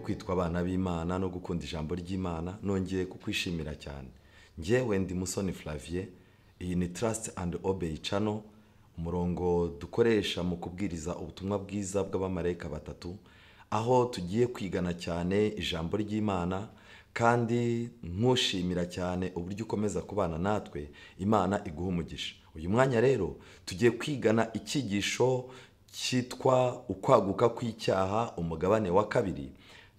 kwitwa abana b'Imana no gukunda ijambo ry'Imana nongeye kukwishimira cyane. Njyewe ndi Musoni Flavier, iyi ni Trust and Obey channel, umurongo dukoresha mu kubwiriza ubutumwa bwiza bw'abamarayika batatu, aho tugiye kwigana cyane ijambo ry'Imana kandi nkushimira cyane uburyo ukomeza kubana natwe. Imana iguha umugisha. Uyu mwanya rero tugiye kwigana icyigisho cyitwa ukwaguka kw'icyaha, umugabane wa kabiri.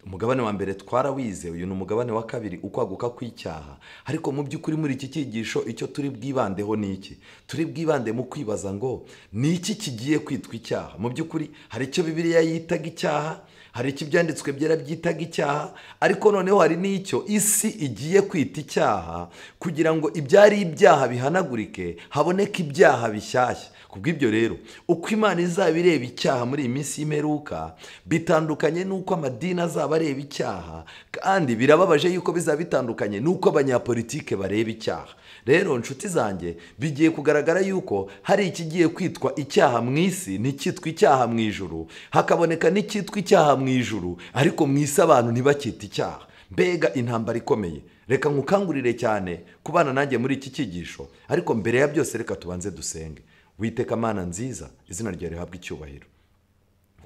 Umugabane wa mbere twarawize, uyu ni umugabane wa kabiri, ukwaguka kw'icyaha. Ariko mu by'ukuri muri iki cyigisho icyo turi bwibandeho ni iki? Turi bwibande mu kwibaza ngo ni iki kigiye kwitwa icyaha? Mu by'ukuri hari icyo Bibiliya yitaga icyaha, hari iki byanditswe byera byitaga icyaha, ariko noneho hari n'icyo isi igiye kwita icyaha, kugira ngo ibyari ibyaha bihanagurike, haboneke ibyaha bishyashya. Kubw'ibyo rero uko Imana izaba ireba icyaha muri iyi minsi y'imperuka bitandukanye n'uko amadini azaba areba icyaha, kandi birababaje yuko bizaba bitandukanye n'uko abanyapolitike bareba icyaha. Rero nshuti zanjye, bigiye kugaragara yuko hari ikigiye kwitwa icyaha mu isi nticyitwa icyaha mu ijuru, hakaboneka n'icyitwa icyaha mu ijuru ariko mu isi abantu ntibakita icyaha. Mbega intambara ikomeye. Reka nkukangurire cyane kubana nanjye muri iki cyigisho, ariko mbere ya byose reka tubanze dusenge. Witeka Mana nziza, izina ryawe rihabwe icyubahiro.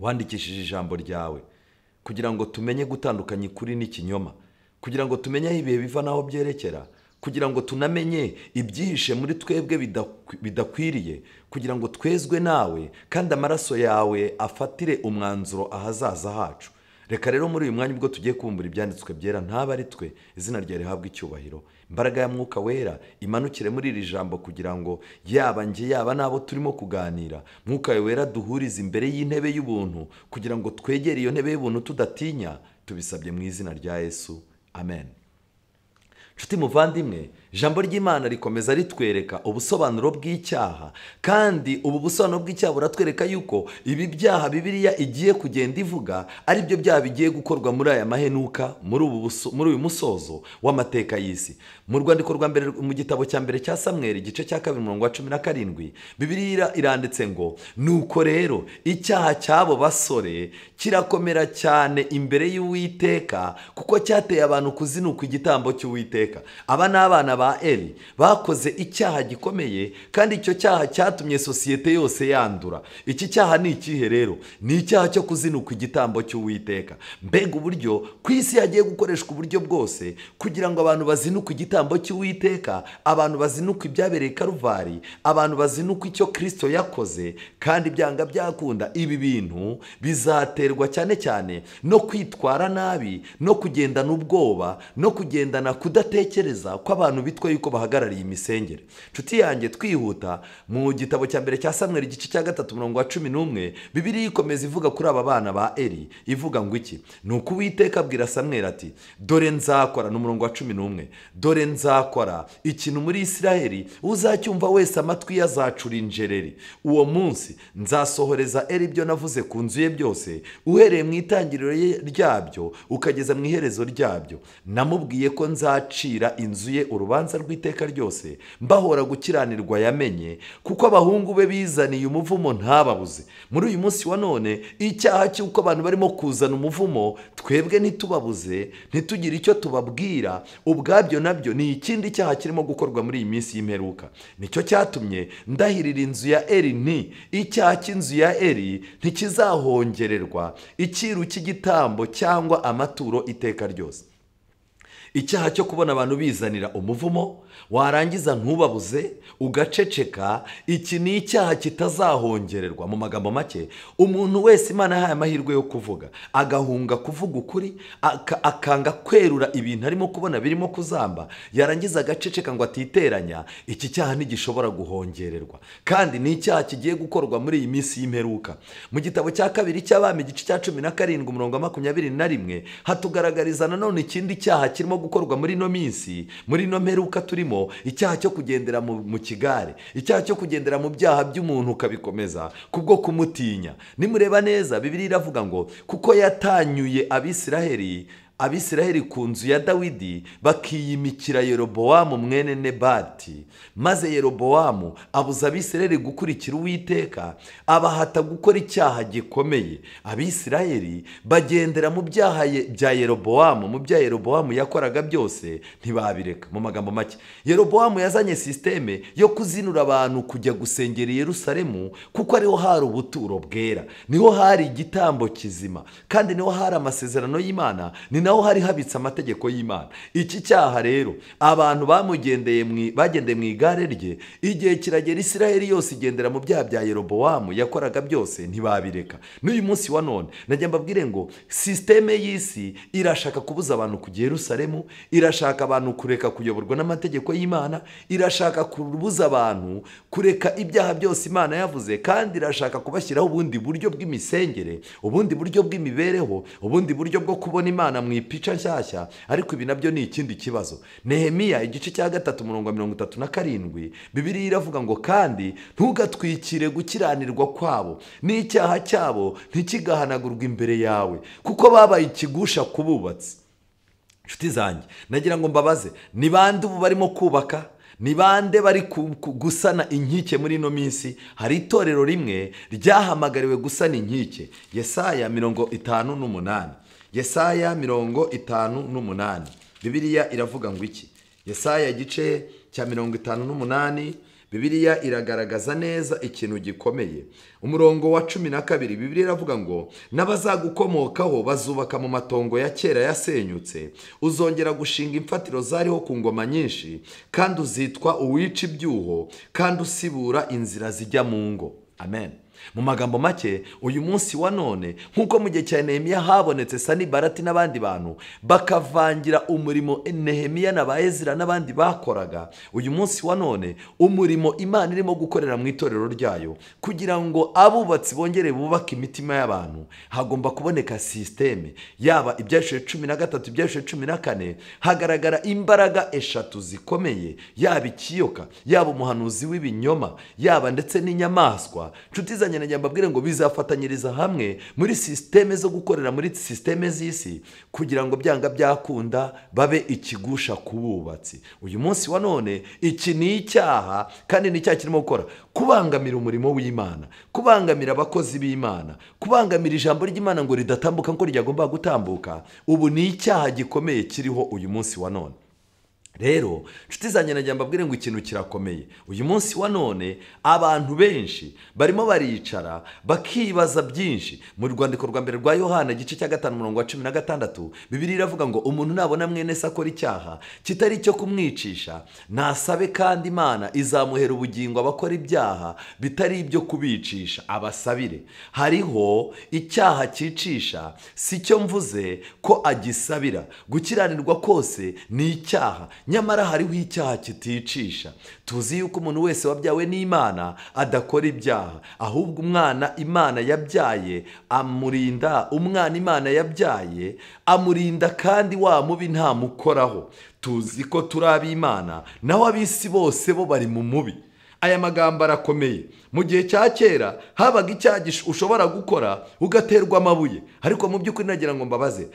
Wandikishije ijambo ryawe kugira ngo tumenye gutandukanya ukuri n'ikinyoma, kugira ngo tumenye aho ibihe biva naho byerekera, kugira ngo tunamenye ibyihishe muri twebwe bidakwiriye, kugira ngo twezwe nawe kandi amaraso yawe afatire umwanzuro ahazaza hacu. Reka rero muri uyu mwanya ubwo tugiye kumbura ibyanditswe byera ntaba ari twe, izina ryawe rihabwe icyubahiro. Imbaraga ya Mwuka Wera imanukire muri iri jambo kugira ngo yaba nge yaba nabo turimo kuganira, Mwuka Wera duhurize imbere y'intebe y'ubuntu kugira ngo twegere iyo ntebe y'ubuntu tudatinya. Tubisabye mu izina rya Yesu, amen. Nshuti muvandimwe, ijambo ry'Imana rikomeza ritwereka ubusobanuro bw'icyaha, kandi ubu busobanuro bw'icyaha buratwereka yuko ibi byaha Bibiliya igiye kugenda ivuga ari byo byaha bigiye gukorwa muri aya mahenuka, muri uyu musozo w'amateka y'isi. Mu rwandiko rwa mbere mu gitabo cya mbere cya Samweli igice cya 2:17, Bibiliya iranditse ngo nuko rero icyaha cy'abo basore kirakomera cyane imbere y'Uwiteka, kuko cyateye abantu kuzinuka igitambo cy'Uwiteka. Aba ni abana ba Eli bakoze icyaha gikomeye, kandi icyo cyaha cyatumye sosiyete yose yandura. Iki cyaha ni ikihe rero? Ni icyaha cyo kuzinuka igitambo cy'Uwiteka. Mbega uburyo ku isi hagiye gukoreshwa uburyo bwose kugira ngo abantu bazinuke igitambo cy'Uwiteka, abantu bazinuke ibyabereye Karuvari, abantu bazinuke icyo Kristo yakoze. Kandi byanga byakunda ibi bintu bizaterwa cyane cyane no kwitwara nabi, no kugendana ubwoba, no kugendana kudatekereza ko abantu bitwa yuko bahagarariye imisengere. Nshuti yanjye, twihuta mu gitabo cya mbere cya Samweli igice cya 3:11, Bibiliya ikomeza ivuga kuri aba bana ba Eli, ivuga ngo iki? Nuko Uwiteka abwira Samweli ati, dore nzakora, n'umurongo wa 11, dore nzakora ikintu muri Isiraheli, uzacyumva wese amatwi yazacura injereri. Uwo munsi nzasohoreza Eli ibyo navuze ku nzu ye byose, uhereye mu itangiriro ryabyo ukageza mu iherezo ryabyo. Namubwiye ko nzacira inzu ye urubanza rw'iteka ryose, mbahora gukiranirwa yamenye, kuko abahungu be bizaniye umuvumo ntababuze. Muri uyu munsi wa none, icyaha cy'uko abantu barimo kuzana umuvumo twebwe ntitubabuze, ntitugire icyo tubabwira, ubwabyo nabyo ni ikindi cyaha kirimo gukorwa muri iyi minsi y'imperuka. Nicyo cyatumye ndahirira inzu ya Eli nti, icyaha cy'inzu ya Eli ntikizahongererwa icyiru cy'igitambo cyangwa amaturo iteka ryose. Icyaha cyo kubona abantu bizanira umuvumo warangiza ntubabuze ugaceceka, iki ni icyaha kitazahongererwa. Mu magambo make, umuntu wese Imana yahaye amahirwe yo kuvuga, agahunga kuvuga ukuri, akanga kwerura ibintu arimo kubona birimo kuzamba, yarangiza agaceceka ngo atiteranya, iki cyaha ntigishobora guhongererwa, kandi ni icyaha kigiye gukorwa muri iyi minsi y'imperuka. Mu gitabo cya kabiri cy'Abami igice cya 17:21 hatugaragariza nanone ikindi cyaha kirimo gukorwa muri no minsi, muri no mperuka turimo, turimo, icyaha cyo kugendera mu kigare, icyaha cyo kugendera mu byaha by'umuntu ukabikomeza kubwo kumutinya. Nimureba neza Bibiliya iravuga ngo kuko yatanyuye Abisiraheli ku nzu ya Dawidi bakiyimikira Yerobowamu mwene Nebati, maze Yerobowamu abuza Abisiraheli gukurikira Uwiteka, abahata gukora icyaha gikomeye. Abisiraheli bagendera mu byaha bya Yerobowamu, mu bya Yerobowamu yakoraga byose ntibabireka. Mu magambo make, Yerobowamu yazanye systeme yo kuzinura abantu kujya gusengera i Yerusalemu, kuko ariho hari ubuturo bwera, niho hari igitambo kizima, kandi niho hari amasezerano y'Imana, naho hari habitse amategeko y'Imana. Iki cyaha rero abantu bagendeye mu igare rye, igihe kiragera Isiraheli yose igendera mu byaha bya Yerobowamu yakoraga byose ntibabireka. N'uyu munsi wa none najya mbabwire ngo systeme y'isi irashaka kubuza abantu kujya Yerusalemu, irashaka abantu kureka kuyoborwa n'amategeko y'Imana, irashaka kubuza abantu kureka ibyaha byose Imana yavuze, kandi irashaka kubashyiraho ubundi buryo bw'imisengere, ubundi buryo bw'imibereho, ubundi buryo bwo kubona Imana mu ipica nshyashya. Ariko ibi nabyo ni ikindi kibazo. Nehemiya igice cya 3:37 Bibiliya iravuga ngo kandi ntugatwikire gukiranirwa kwabo, n'icyaha cyabo ntikigahanagurwa imbere yawe, kuko babaye ikigusha ku bubatsi. Nshuti zanjye, nagira ngo mbabaze, ni bande ubu barimo kubaka? Ni bande bari gusana inkike muri ino minsi? Hari itorero rimwe ryahamagariwe gusana inkike. Yesaya 58. Yesaya 58. Bibiliya iravuga ngo iki? Yesaya igice cya 58, Bibiliya iragaragaza neza ikintu gikomeye. Umurongo wa 12, Bibiliya iravuga ngo n'abazagukomokaho bazubaka mu matongo ya kera yasenyutse, uzongera gushinga imfatiro zariho ku ngoma nyinshi, kandi uzitwa uwica ibyuho, kandi usibura inzira zijya mu ngo. Amen. Mu magambo make, uyu munsi wa none nkuko mu gihe cya Nehemiya habonetse Sanibalati n'abandi bantu bakavangira umurimo Nehemiya na ba Ezra n'abandi bakoraga, uyu munsi wa none umurimo Imana irimo gukorera mu itorero ryayo kugira ngo abubatsi bongere bubaka imitima y'abantu, hagomba kuboneka systeme. Yaba ibyashuye 13, ibyashuye 14, hagaragara imbaraga eshatu zikomeye, yaba ikiyoka, yaba umuhanuzi w'ibinyoma, yaba ndetse n'inyamaswa. Nshuti zanjye, najya mbabwire ngo bizafatanyiriza hamwe muri systeme zo gukorera muri systeme z'isi kugira ngo byanga byakunda babe ikigusha ku bubatsi. Uyu munsi wa none iki ni icyaha, kandi ni icyaha kirimo gukora kubangamira umurimo w'Imana, kubangamira abakozi b'Imana, kubangamira ijambo ry'Imana ngo ridatambuka ngo ryagomba gutambuka. Ubu ni icyaha gikomeye kiriho uyu munsi wa none. Rero nshuti zanjye, najya mbabwire ngo ikintu kirakomeye. Uyu munsi wa none abantu benshi barimo baricara bakibaza byinshi. Mu rwandiko rwa mbere rwa Yohana igice cya 5:16, Bibiliya iravuga ngo umuntu nabona mwene se akora icyaha kitari cyo kumwicisha, nasabe kandi Imana izamuhera ubugingo abakora ibyaha bitari ibyo kubicisha, abasabire. Hariho icyaha cyicisha, si cyo mvuze ko agisabira. Gukiranirwa kose ni icyaha, nyamara hariho icyaha kiticisha. Tuzi yuko umuntu wese wabyawe n'Imana adakora ibyaha, ahubwo umwana Imana yabyaye amurinda, umwana Imana yabyaye amurinda, kandi wa mubi ntamukoraho. Tuzi ko turi ab'Imana, naho ab'isi bose bo bari mu mubi. Aya magambo arakomeye. Mu gihe cya kera habaga icyaha ushobora gukora ugaterwa amabuye, ariko mu by'ukuri nagira ngo mbabaze,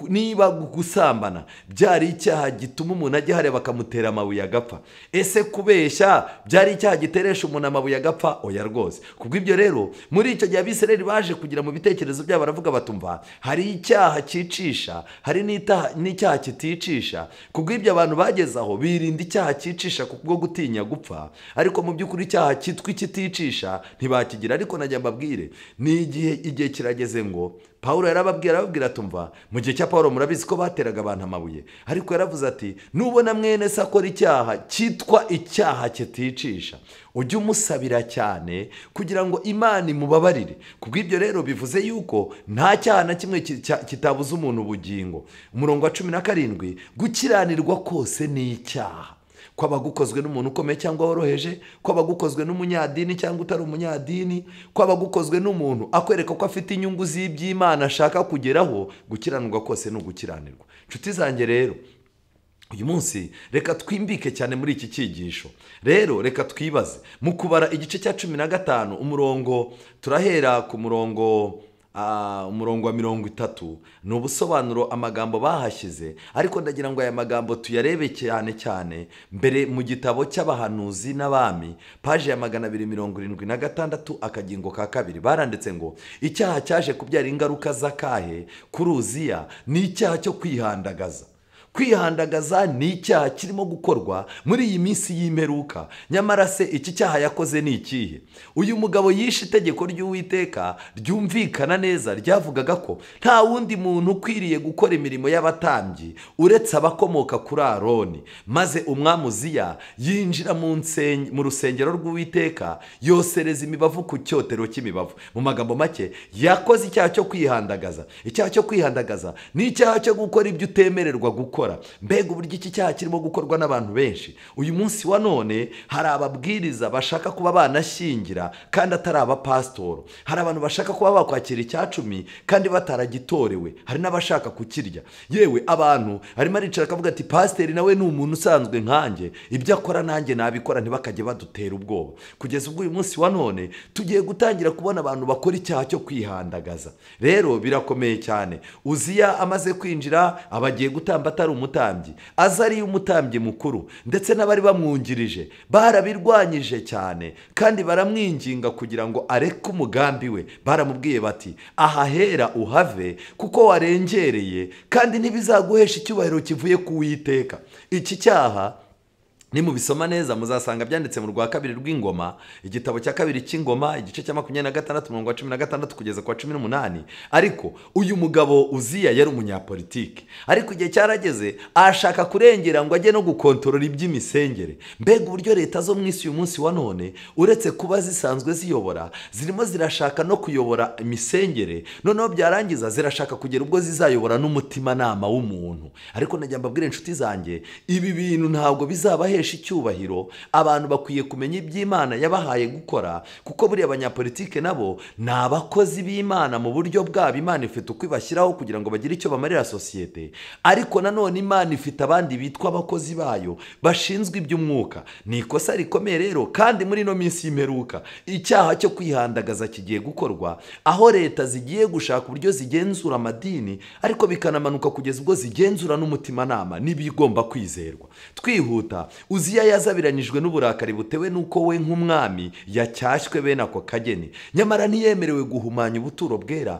niba gusambana byari icyaha gituma umuntu ajya hariya bakamutera amabuye agapfa, ese kubeshya byari icyaha giteresha umuntu amabuye agapfa? Oya rwose. Kubw'ibyo rero muri icyo gihe Abisirayeli baje kugira mu bitekerezo byabo, baravuga batumva hari icyaha cyicisha, hari n'icyaha kiticisha. Kubw'ibyo abantu bageze aho birinda icyaha cyicisha kubwo gutinya gupfa, ariko mu by'ukuri icyaha cyitwa ikiticisha ntibakigira. Ariko najya mbabwire, ni igihe kirageze ngo Pawulo arababwira atumva, mu gihe cya Pawulo murabizi ko bateraga abantu amabuye, ariko yaravuze ati nubona mwene se akora icyaha cyitwa icyaha kiticisha, ujye umusabira cyane kugira ngo Imana imubabarire. Kubw'ibyo rero bivuze yuko nta cyaha na kimwe kitabuza umuntu ubugingo. Umurongo wa 17, gukiranirwa kose ni icyaha. Kwaba gukozwe n'umuntu ukomeye cyangwa woroheje, kwaba gukozwe n'umunyadini cyangwa utari umunyadini, kwaba gukozwe n'umuntu akwereka ko afite inyungu z'iby'Imana ashaka kugeraho, gukiranirwa kose ni ugukiranirwa. Nshuti zanjye rero, uyu munsi reka twimbike cyane muri iki cyigisho. Rero reka twibaze mu kubara igice cya 15 umurongo turahera ku umurongo wa 30 ni ubusobanuro amagambo bahashyize, ariko ndagira ngo aya magambo tuyarebe cyane cyane mbere mu gitabo cy'abahanuzi n'abami paje ya 276 akagingo ka kabiri. Baranditse ngo icyaha cyaje kubyara ingaruka z'akahe kuri Uziya ni icyaha cyo kwihandagaza. Kwihandagaza ni icyaha kirimo gukorwa muri iyi minsi y'imperuka. Nyamara se iki cyaha yakoze ni ikihe? Uyu mugabo yishe itegeko ry'Uwiteka ryumvikana neza, ryavugaga ko nta wundi muntu ukwiriye gukora imirimo y'abatambyi uretse abakomoka kuri Aroni. Maze umwami Uziya yinjira mu rusengero rw'Uwiteka, yosereza imibavu ku cyotero cy'imibavu. Mu magambo make, yakoze icyaha cyo kwihandagaza. Icyaha cyo kwihandagaza ni icyaha cyo gukora ibyo utemererwa gukora. Mbega uburyo iki cyaha kirimo gukorwa n'abantu benshi. Uyu munsi wa none hari ababwiriza bashaka kuba banashyingira kandi atari abapasitoro. Hari abantu bashaka kuba bakwakira icyacumi kandi bataragitorewe. Hari n'abashaka kukirya. Yewe abantu arimo aricara akavuga ati pasiteri nawe ni umuntu usanzwe nkanjye, ibyo akora nanjye nabikora, ntibakajye badutera ubwoba. Kugeza ubwo uyu munsi wa none tugiye gutangira kubona abantu bakora icyaha cyo kwihandagaza. Rero birakomeye cyane. Uziya amaze kwinjira abagiye gutamba atari umutambyi, Azariya umutambyi mukuru ndetse n'abari bamwungirije barabirwanyije cyane kandi baramwinginga kugira ngo areke umugambi we. Baramubwiye bati ahahera uhave kuko warengereye kandi ntibizaguhesha icyubahiro kivuye ku Uwiteka. Iki cyaha ni mu bisoma neza muzasanga byanditse mu rwa kabiri rw'ingoma, igitabo cya kabiri cy'ingoma, igice cya 26 umurongo wa 16 kugeza kwa 18. Ariko uyu mugabo Uziya yari umunyapolitiki, ariko igihe cyarageze ashaka kurengera ngo ajye no gukontorora iby'imisengere. Mbega uburyo leta zo mu isi uyu munsi wa none uretse kuba zisanzwe ziyobora, zirimo zirashaka no kuyobora imisengere, noneho byarangiza zirashaka kugera ubwo zizayobora n'umutima nama w'umuntu. Ariko najya mbabwira inshuti zanjye, ibi bintu ntabwo bizaba icyubahiro. Abantu bakwiye kumenya iby'Imana yabahaye gukora, kuko buriya abanyapolitike nabo ni abakozi b'Imana mu buryo bwabo. Imana ifite uko ibashyiraho kugira ngo bagire icyo bamarira sosiyete, ariko nanone Imana ifite abandi bitwa abakozi bayo bashinzwe iby'umwuka. Ni ikosa rikomeye rero, kandi muri no minsi y'imperuka icyaha cyo kwihandagaza kigiye gukorwa, aho leta zigiye gushaka uburyo zigenzura amadini, ariko bikanamanuka kugeza ubwo zigenzura n'umutimanama n'ibigomba kwizerwa. Twihuta, Uziya yazabiranyijwe n'uburakari butewe n'uko we nk'umwami yacyashywe bene ako kageni. Nyamara ntiyemerewe guhumanya ubuturo bwera,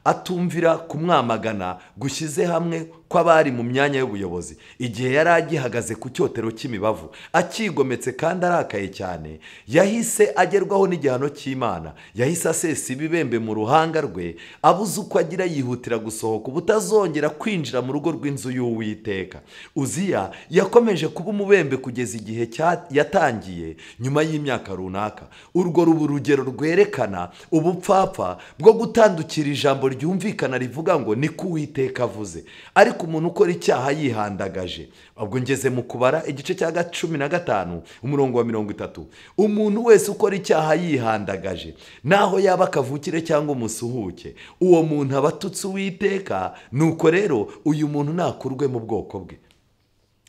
atumvira kumwamagana gushyize hamwe kw'abari mu myanya y'ubuyobozi. Igihe yari agihagaze ku cyotero cy'imibavu akigometse kandi arakaye cyane, yahise agerwaho n'igihano cy'Imana. Yahise asesa ibibembe mu ruhanga rwe, abuze uko agira, yihutira gusohoka ubutazongera kwinjira mu rugo rw'inzu y'Uwiteka. Uziya yakomeje kuba umubembe kugeza igihe yatangiye nyuma y'imyaka runaka. Urwo ruba urugero rwerekana ubupfapfa bwo gutandukira ijambo ryumvikana rivuga ngo ni ko Uwiteka avuze, ariko umuntu ukora icyaha yihandagaje. Ubwo ngeze mu kubara igice cya 15 umurongo wa 30. Umuntu wese ukora icyaha yihandagaje, naho yaba akavukire cyangwa umusuhuke, uwo muntu aba atutse Uwiteka. Nuko rero uyu muntu nakurwe mu bwoko bwe.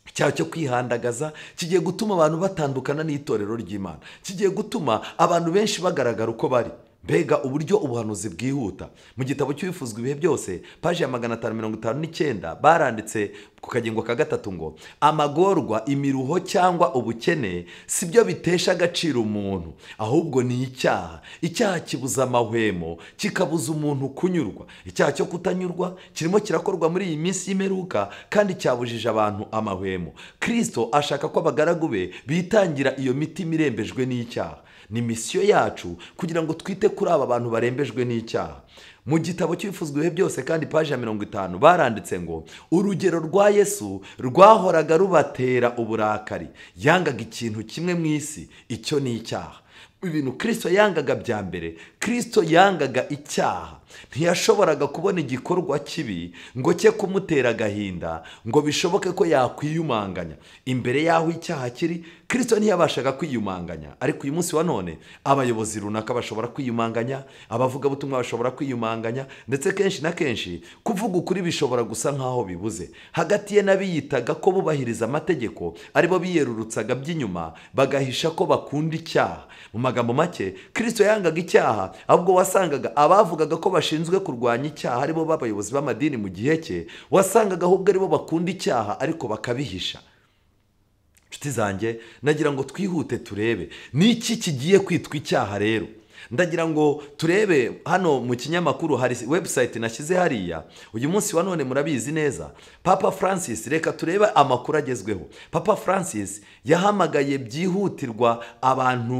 Icyaha cyo kwihandagaza kigiye gutuma abantu batandukana n'itorero ry'Imana, kigiye gutuma abantu benshi bagaragara uko bari. Mbega uburyo ubuhanuzi bwihuta. Mu gitabo cy'Ibifuzwa ibihe byose paji ya 559 baranditse ku kagingo ka 3 ngo amagorwa, imiruho cyangwa ubukene si byo bitesha agaciro umuntu, ahubwo ni icyaha. Icyaha kibuza amahwemo, kikabuza umuntu kunyurwa. Icyaha cyo kutanyurwa kirimo kirakorwa muri iyi minsi y'imperuka kandi cyabujije abantu amahwemo. Kristo ashaka ko abagaragu be bitangira iyo mitima irembejwe n'icyaha. Ni misiyo yacu kugira ngo twite kuri aba bantu barembejwe n'icyaha. Mu gitabo cy'Ibifuzwa ibihe byose kandi paji ya 50 baranditse ngo urugero rwa Yesu rwahoraga rubatera uburakari. Yangaga ikintu kimwe mu isi, icyo ni icyaha. ibintu Kristo yangaga bya mbere, Kristo yangaga icyaha. Ntiyashoboraga kubona igikorwa kibi ngo cye kumutera agahinda ngo bishoboke ko yakwiyumanganya. Imbere y'aho icyaha kiri, Kristo ntiyabashaga kwiyumanganya. Ariko uyu munsi wa none abayobozi runaka bashobora kwiyumanganya, abavugabutumwa bashobora kwiyumanganya, ndetse kenshi na kenshi kuvuga ukuri bishobora gusa nk'aho bibuze. Hagati ye n'abiyitaga ko bubahiriza amategeko aribo biyerurutsaga by'inyuma bagahisha ko bakunda icyaha. Mu magambo make, Kristo yangaga icyaha, ahubwo wasangaga abavugaga ko bashinzwe kurwanya icyaha aribo b'abayobozi b'amadini mu gihe cye, wasangaga ahubwo aribo bakunda icyaha ariko bakabihisha. Nshuti zanjye, nagira ngo twihute turebe ni iki kigiye kwitwa icyaha rero. Ndagira ngo turebe hano mu kinyamakuru, hari website nashyize hariya. Uyu munsi wa none murabizi neza, Papa Francis, reka turebe amakuru agezweho. Papa Francis yahamagaye byihutirwa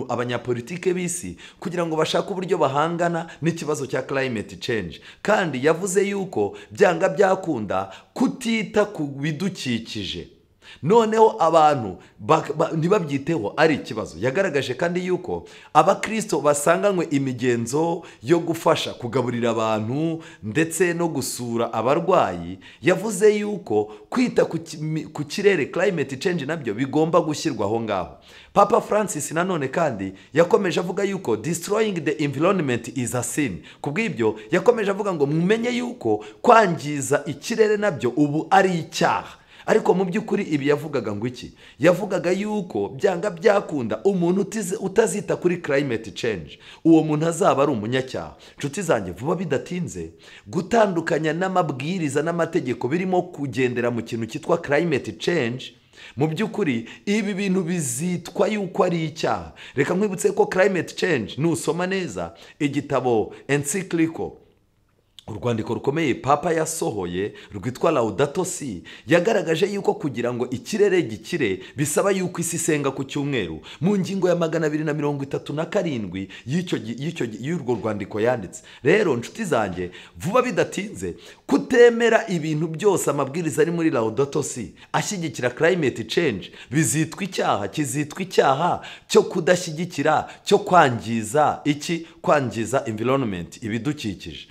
abanyapolitike b'isi kugira ngo bashake uburyo bahangana n'ikibazo cya climate change, kandi yavuze yuko byanga byakunda kutita ku bidukikije. Noneho abantu ntibabyiteho ari ikibazo. Yagaragaje kandi yuko abakristo basanganywe imigenzo yo gufasha kugaburira abantu ndetse no gusura abarwayi. Yavuze yuko kwita ku kirere, climate change, nabyo bigomba gushyirwaho ngaho. Papa Francis nanone kandi yakomeje avuga yuko destroying the environment is a sin. Kubw'ibyo yakomeje avuga ngo mumenye yuko kwangiza ikirere nabyo ubu ari icyaha. Ariko mu by'ukuri ibi yavugaga ngo iki? Yavugaga yuko byanga byakunda umuntu utazita kuri climate change, uwo muntu azaba ari umunyacyaha. Nshuti zanjye, vuba bidatinze gutandukanya n'amabwiriza n'amategeko birimo kugendera mu kintu cyitwa climate change, mu by'ukuri ibi bintu bizitwa yuko ari icyaha. Reka nkwibutse ko climate change, nusoma neza igitabo encyclical, urwandiko rukomeye Papa yasohoye rwitwa Laudato Si, yagaragaje yuko kugira ngo ikirere gikire bisaba yuko isi isenga ku cyumweru. Mu ngingo ya 237 y'urwo rwandiko yanditse. Rero nshuti zanjye, vuba bidatinze kutemera ibintu byose amabwiriza ari muri Laudato Si ashyigikira climate change bizitwa icyaha. Kizitwa icyaha cyo kudashyigikira, cyo kwangiza kwangiza environment, ibidukikije.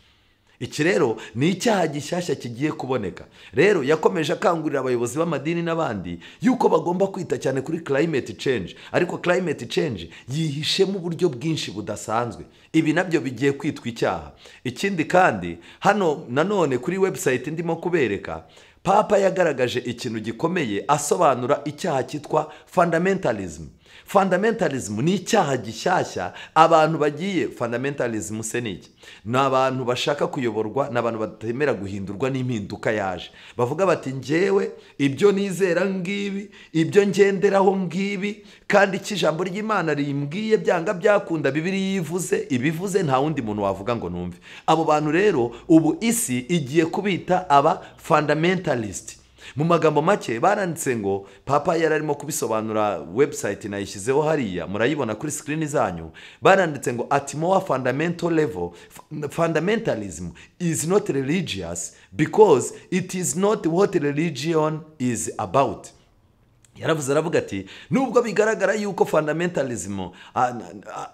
Iki rero ni icyaha gishyashya kigiye kuboneka. Rero yakomeje akangurira abayobozi b'amadini n'abandi yuko bagomba kwita cyane kuri climate change. Ariko climate change yihishemo uburyo bwinshi budasanzwe. Ibi nabyo bigiye kwitwa icyaha. Ikindi kandi hano nanone kuri website ndimo kubereka, Papa yagaragaje ikintu gikomeye asobanura icyaha cyitwa fundamentalism. Fundamentalism ni icyaha gishyashya abantu bagiye. Fundamentalism se ni iki? Ni abantu bashaka kuyoborwa n'abantu batemera guhindurwa n'impinduka yaje. Bavuga bati njyewe ibyo nizera ngibi, ibyo ngenderaho ngibi, kandi ijambo ry'Imana rimbwiye byanga byakunda Bibiliya yivuze, ibivuze nta wundi muntu wavuga ngo numve. Abo bantu rero ubu isi igiye kubita aba fundamentalist. Mu magambo make baranditse ngo, Papa yararimo kubisobanura, website nayishyizeho hariya murayibona kuri screen zanyu. Baranditse ngo at more fundamental level, fundamentalism is not religious because it is not what religion is about. Yaravuze aravuga ati nubwo bigaragara yuko fundamentalism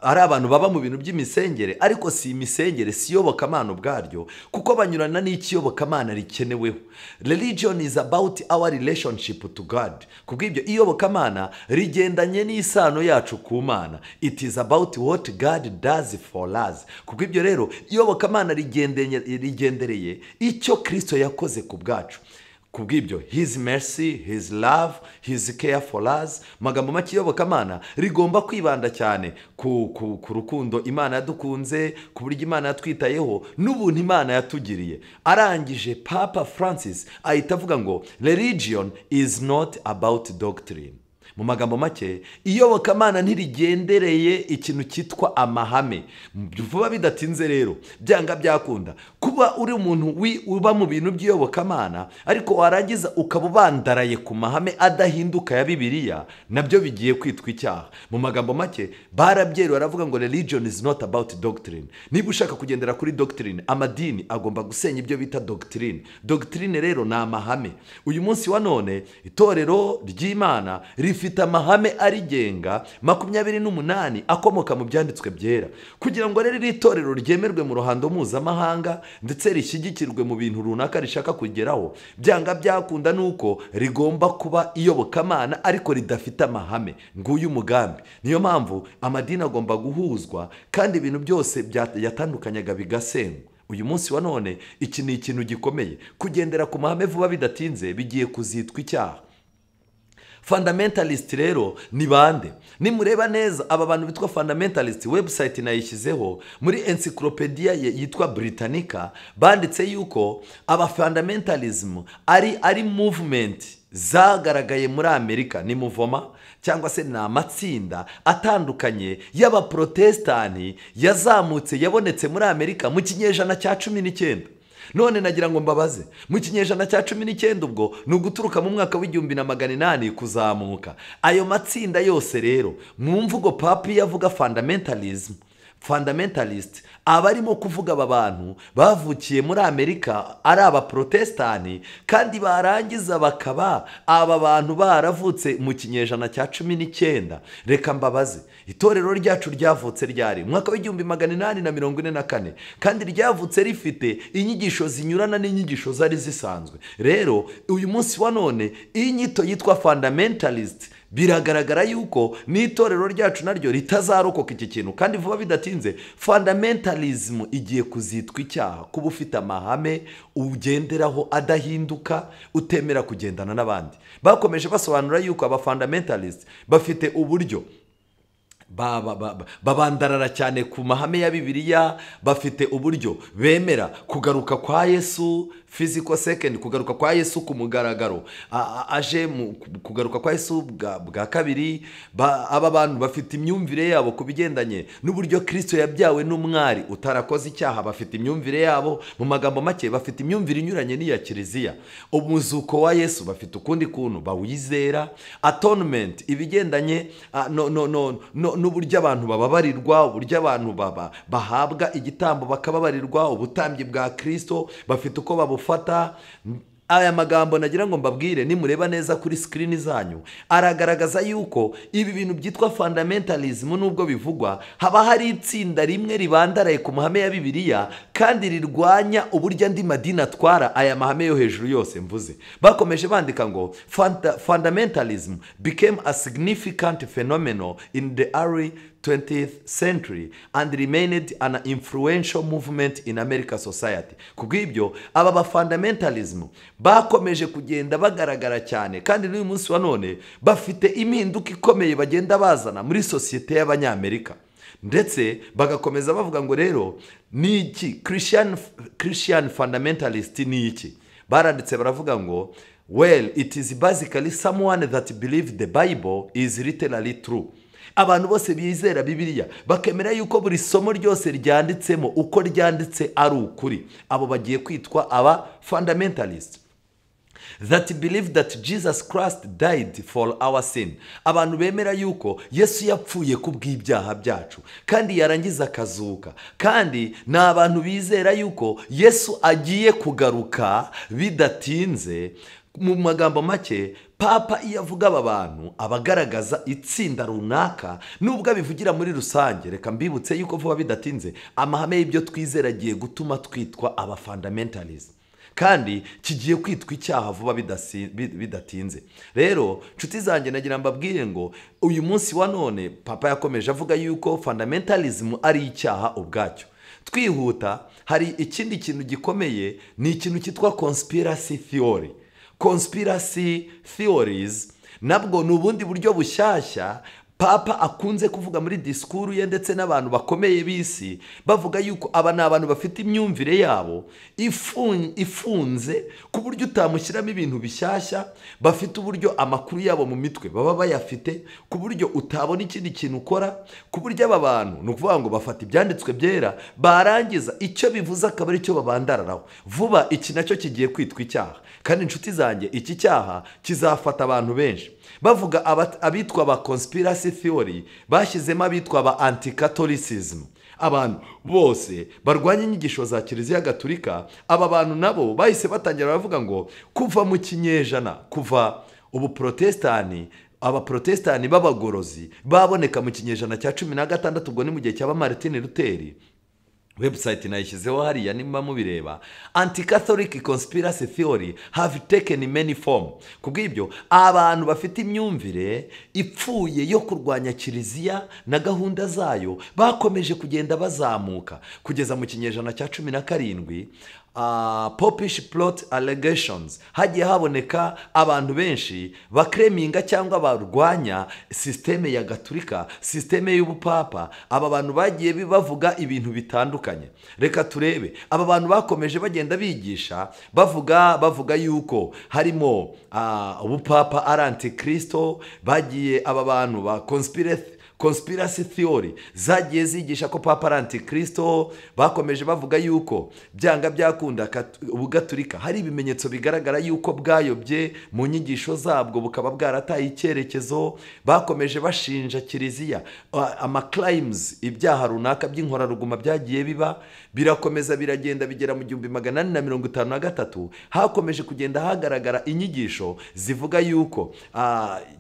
ari abantu baba mu bintu by'imisengere, ariko si imisengere, si iyobokamana ubwaryo, kuko banyurana n'ikiyobokamana rikeneweho. Religion is about our relationship to God. Kubw'ibyo iyobokamana rigendanye n'isano yacu ku Mana. It is about what God does for us. Kubw'ibyo rero iyobokamana rigendereye icyo Kristo yakoze ku bwacu. Kubw'ibyo his mercy, his love, his care for us. Magambo make iyobokamana rigomba kwibanda cyane ku rukundo Imana yadukunze, ku buryo Imana yatwitayeho, n'ubuntu Imana yatugiriye. Arangije Papa Francis ahita avuga ngo religion is not about doctrine. Mu magambo make iyobokamana ntirigendereye ikintu cyitwa amahame. Vuba bidatinze rero byanga byakunda kuba uri umuntu uba mu bintu by'iyobokamana ariko warangiza ukabubandaraye ku mahame adahinduka ya Bibiliya, nabyo bigiye kwitwa icyaha. Mu magambo make barabyero baravuga ngo religion is not about doctrine. Niba ushaka kugendera kuri doctrine, amadini agomba gusenya ibyo bita doctrine. Doctrine rero ni amahame. Uyu munsi wa none itorero ry'Imana rifite rifite amahame arigenga 28 akomoka mu byanditswe byera, kugira ngo rero iri torero ryemerwe mu ruhando mpuzamahanga ndetse rishyigikirwe mu bintu runaka rishaka kugeraho, byanga byakunda nuko rigomba kuba iyobokamana ariko ridafite amahame. Nguyu umugambi. Niyo mpamvu amadini agomba guhuzwa kandi ibintu byose yatandukanyaga bigasengwa. Uyu munsi wa none iki ni ikintu gikomeye. Kugendera ku mahame vuba bidatinze bigiye kuzitwa icyaha. Fundamentalist rero ni bande? Nimureba neza aba bantu bitwa fundamentalist, website nayishyizeho muri encyclopedia yitwa Britannica, banditse yuko aba fundamentalism ari movement zagaragaye muri Amerika, ni muvoma cyangwa se ni amatsinda atandukanye y'abaprotestani yazamutse yabonetse muri Amerika mu kinyejana cya 19. None nagira ngo mbabaze, mu kinyejana cya 19 ubwo ni uguturuka mu mwaka w'1800 kuzamuka. Ayo matsinda yose rero mu mvugo papi yavuga fundamentalist abarimo kuvuga aba bantu bavukiye muri Amerika ari abaprotestani kandi barangiza bakaba aba bantu baravutse mu kinyejana cya 19. Reka mbabaze, itorero ryacu ryavutse ryari mu mwaka w'1844 kandi ryavutse rifite inyigisho zinyurana n'inyigisho zari zisanzwe. Rero uyu munsi wa none inyito yitwa fundamentalist biragaragara yuko n'itorero ryacu naryo ritazarokoka iki kintu, kandi vuba bidatinze fundamentalism igiye kuzitwa icyaha. Kuba ufite amahame ugenderaho adahinduka, utemera kugendana n'abandi. Bakomeje basobanura yuko aba fundamentalist bafite uburyo babandarara cyane ku mahame ya Bibiliya, bafite uburyo bemera kugaruka kwa Yesu, physical second, kugaruka kwa Yesu ku mugaragaro, aje kugaruka kwa Yesu bwa kabiri. Aba bantu bafite imyumvire yabo kubigendanye n'uburyo Kristo yabyawe n'umwari utarakoze icyaha. Bafite imyumvire yabo, mu magambo make bafite imyumvire inyuranye n'iya Kiliziya. Umuzuko wa Yesu bafite ukundi kuntu bawizera. Atonement ibigendanye n'uburyo abantu bababarirwa, uburyo abantu bahabwa igitambo bakababarirwa, ubutambyi bwa Kristo bafite uko babufata. Aya magambo nagira ngo mbabwire, nimureba neza kuri screen zanyu aragaragaza yuko ibi bintu byitwa fundamentalism nubwo bivugwa, haba hari itsinda rimwe ribandaraye ku mahame ya Bibiliya kandi rirwanya uburyo andi madini atwara aya mahame yo hejuru yose mvuze. Bakomeje bandika ngo fundamentalism became a significant phenomenon in the early 20th century and remained an influential movement in American society. Kubw'ibyo aba fundamentalism bakomeje kugenda bagaragara cyane kandi n'uyu munsi wa none bafite impinduka ikomeye bagenda bazana muri societe y'Abanyamerika. Ndetse bagakomeza bavuga ngo rero ni iki Christian fundamentalist ni iki? Baranditse baravuga ngo well, it is basically someone that believes the Bible is literally true. Abantu bose bizera Bibiliya bakemera yuko buri somo ryose ryanditsemo uko ryanditse ari ukuri. Abo bagiye kwitwa aba fundamentalist. That believe that Jesus Christ died for our sin. Abantu bemera yuko Yesu yapfuye kubw'ibyaha byacu kandi yarangiza akazuka. Kandi na abantu bizera yuko Yesu agiye kugaruka bidatinze. Mu magambo make papa iyo avuga aba bantu abagaragaza itsinda runaka nubwo abivugira muri rusange. Reka mbibutse yuko vuba bidatinze amahame y'ibyo twizera agiye gutuma twitwa aba fundamentalism kandi kigiye kwitwa icyaha vuba bidatinze. Rero nshuti zanjye nagira mbabwire ngo uyu munsi wa none papa yakomeje avuga yuko fundamentalism ari icyaha ubwacyo. Twihuta, hari ikindi kintu gikomeye, ni ikintu cyitwa conspiracy theory. Conspiracy theories nabwo ni ubundi buryo bushyashya papa akunze kuvuga muri disikuru ye ndetse n'abantu bakomeye b'isi, bavuga yuko aba ni abantu bafite imyumvire yabo ifunze ku buryo utamushyiramo ibintu bishyashya. Bafite uburyo amakuru yabo mu mitwe baba bayafite ku buryo utabona ikindi kintu ukora. Ku buryo aba bantu ni ukuvuga ngo bafata ibyanditswe byera barangiza icyo bivuze akaba ari cyo babandararaho. Vuba iki nacyo kigiye kwitwa icyaha kandi inshuti zanjye iki cyaha kizafata abantu benshi. Bavuga abitwa ba conspiracy theory bashyizemo abitwa ba anti-catholicism. Abantu bose barwanya inyigisho za Kiliziya Gatolika, aba bantu nabo bahise batangira bavuga ngo kuva mu kinyejana, kuva ubu protestani abaprotestani b'abagorozi baboneka mu kinyejana cya 16 ubwo ni mu gihe cy'aba Martin Luther. Website nayishyizeho hariya nimba mubireba. Anti-Catholic conspiracy theory have taken many form. Kubw'ibyo abantu bafite imyumvire ipfuye yo kurwanya kiliziya na gahunda zayo bakomeje kugenda bazamuka kugeza mu kinyejana cya 17. Popish plot allegations hagiye haboneka abantu benshi bakreminga cyangwa barwanya systeme ya Gatulika, systeme y'ubupapa. Aba bantu bagiye bavuga ibintu bitandukanye. Reka turebe aba bantu bakomeje bagenda bigisha bavuga yuko harimo ubupapa ari antikristo. Bagiye aba bantu ba conspiracy theory zagiye zigisha ko papa antikristo. Bakomeje bavuga yuko byanga byakunda ubugaturika hari ibimenyetso bigaragara yuko bwayobye mu nyigisho zabwo bukaba bwarataye icyerekezo. Bakomeje bashinja kiliziya crimes, ibyaha runaka by'inkoraruguma byagiye biba. Birakomeza biragenda bigera mu 1853 hakomeje kugenda hagaragara inyigisho zivuga yuko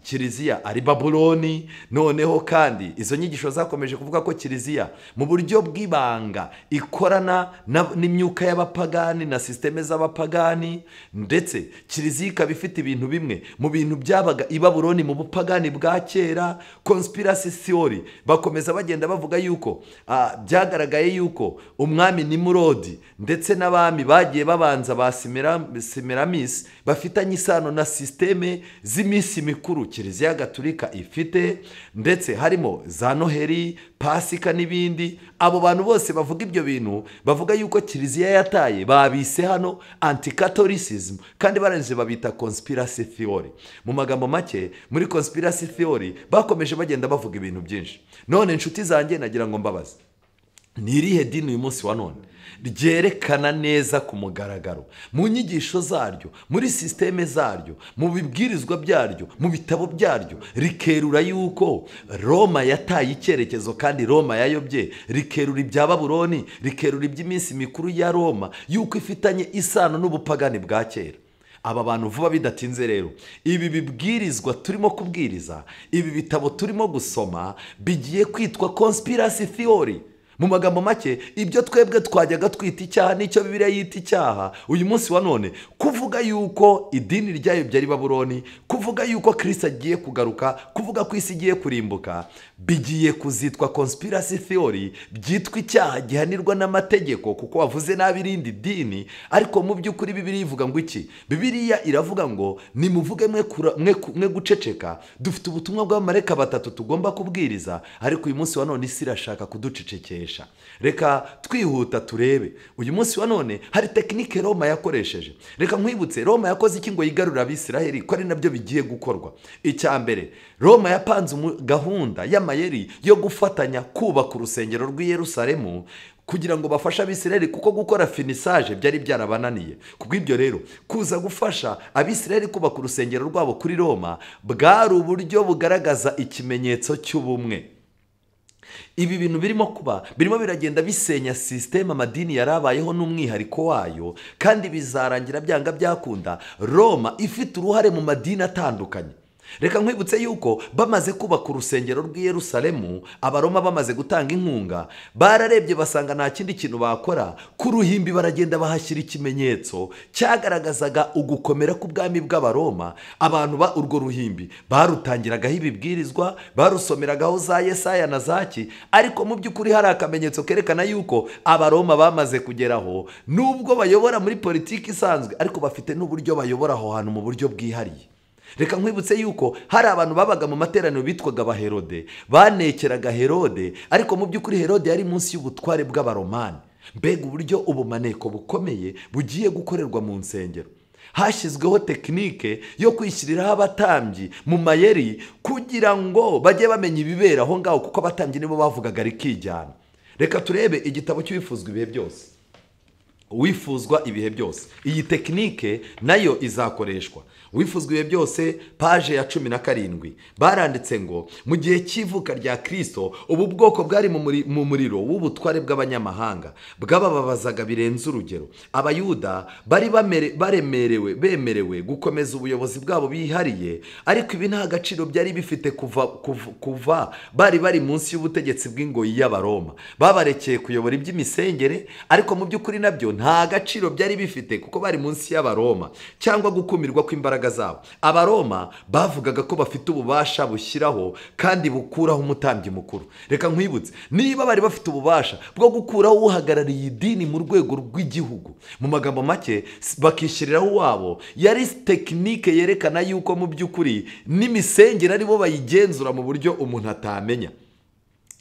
kiliziya ari Babuloni. Noneho kandi izo nyigisho zakomeje kuvuga ko kiliziya mu buryo bw'ibanga ikorana n'imyuka y'abapagani na systeme z'abapagani, ndetse kiliziya ikaba ifite ibintu bimwe mu bintu byabaga i Babuloni mu bupagani bwa kera. Conspiracy theory bakomeza bagenda bavuga yuko byagaragaye yuko umwami Nimurodi ndetse n'abami bagiye babanza ba Semiramis bafitanye isano na systeme z'iminsi mikuru kiliziya Gatulika ifite, ndetse harimo za Noheri, Pasika n'ibindi. Abo bantu bose bavuga ibyo bintu bavuga yuko kiliziya yataye babise hano anti-Catholicism kandi barangiye babita conspiracy theory. Mu magambo make muri conspiracy theory bakomeje bagenda bavuga ibintu byinshi. None inshuti zanjye nagira ngo mbabaze, ni irihe dini uyu munsi wa none ryerekana neza ku mugaragaro mu nyigisho zaryo, muri systeme zaryo, mu bibwirizwa byaryo, mu bitabo byaryo, rikerura yuko Roma yataye icyerekezo kandi Roma yayobye, rikerura ibya Babuloni, rikerura iby'iminsi mikuru ya Roma yuko ifitanye isano n'ubupagani bwa kera? Aba bantu vuba bidatinze rero ibi bibwirizwa turimo kubwiriza, ibi bitabo turimo gusoma bigiye kwitwa conspiracy theory. Mu magambo make ibyo twebwe twajyaga twita icyaha n'icyo Bibiliya yita icyaha, uyu munsi wa none kuvuga yuko idini ryayobye ari Babuloni, kuvuga yuko Kristo agiye kugaruka, kuvuga ko isi igiye kurimbuka, bigiye kuzitwa conspiracy theory, byitwa icyaha gihanirwa n'amategeko kuko wavuze nabi irindi dini. Ariko mu by'ukuri Bibiliya ivuga ngo iki? Bibiliya iravuga ngo nimuvuge mwe guceceka, dufite ubutumwa bw'abamarayika 3 tugomba kubwiriza, ariko uyu munsi wa none isi irashaka kuducecekesha. Reka twihuta turebe uyu munsi wa none hari tekinike Roma yakoresheje. Reka nkwibutse Roma yakoze iki ngo yigarurira Abisiraheli, ko ari nabyo bigiye gukorwa. Icya mbere, Roma yapanze gahunda y'amayeri yo gufatanya kubaka urusengero rw'i Yerusalemu kugira ngo bafashe Abisiraheli, kuko gukora finisage byari byarabananiye. Kubw'ibyo rero kuza gufasha Abisiraheli kubaka urusengero rwabo kuri Roma bwari uburyo bugaragaza ikimenyetso cy'ubumwe. Ibi bintu birimo biragenda bisenya systeme amadini yarabayeho n'umwihariko wayo, kandi bizarangira byanga byakunda Roma ifite uruhare mu madini atandukanye. Reka nkwibutse yuko bamaze kubaka urusengero rw'i Yerusalemu, Abaroma bamaze gutanga inkunga, bararebye basanga nta kindi kintu bakora, ku ruhimbi baragenda bahashyira ikimenyetso cyagaragazaga ugukomera k'ubwami bw'Abaroma. Abantu urwo ruhimbi barutangiragaho ibibwirizwa, barusomeragaho za Yesaya na Zaki, ariko mu by'ukuri hari akamenyetso kerekana yuko Abaroma bamaze kugeraho, nubwo bayobora muri politiki isanzwe ariko bafite n'uburyo bayobora aho hantu mu buryo bwihariye. Reka nkwibutse yuko hari abantu babaga mu materaniro bitwaga Abaherode, banekeraga Herode, ariko mu by'ukuri Herode yari munsi y'ubutware bw'Abaromani. Mbega uburyo ubumaneko bukomeye bugiye gukorerwa mu nsengero. Hashyizweho tekinike yo kwishyiriraho abatambyi mu mayeri kugira ngo bajye bamenya ibibera aho ngaho, kuko abatambyi nibo bavugaga rikijyana. Reka turebe igitabo cy'ibifuzwa ibihe byose. wifuzwa ibihe byose. Iyi tekinike nayo izakoreshwa. Wifuzwa ibihe byose, paje ya 17 baranditse ngo mu gihe cy'ivuka rya Kristo ubu bwoko bwari mu muriro w'ubutware bw'abanyamahanga bwabababazaga birenze urugero. Abayuda bari bemerewe gukomeza ubuyobozi bwabo bihariye, ariko ibi nta gaciro byari bifite kuva bari munsi y'ubutegetsi bw'ingoyi y'Abaroma. Babarekeye kuyobora iby'imisengere, ariko mu by'ukuri nabyo nta gaciro byari bifite kuko bari munsi y'Abaroma, cyangwa gukumirwa kw'imbaraga zabo. Abaroma bavugaga ko bafite ububasha bushyiraho kandi bukuraho umutambyi mukuru. Reka nkwibutse, niba bari bafite ububasha bwo gukuraho uhagarariye idini mu rwego rw'igihugu, mu magambo make bakishyiriraho uwabo, yari tekinike yerekana yuko mu by'ukuri n'imisengere aribo bayigenzura mu buryo umuntu atamenya.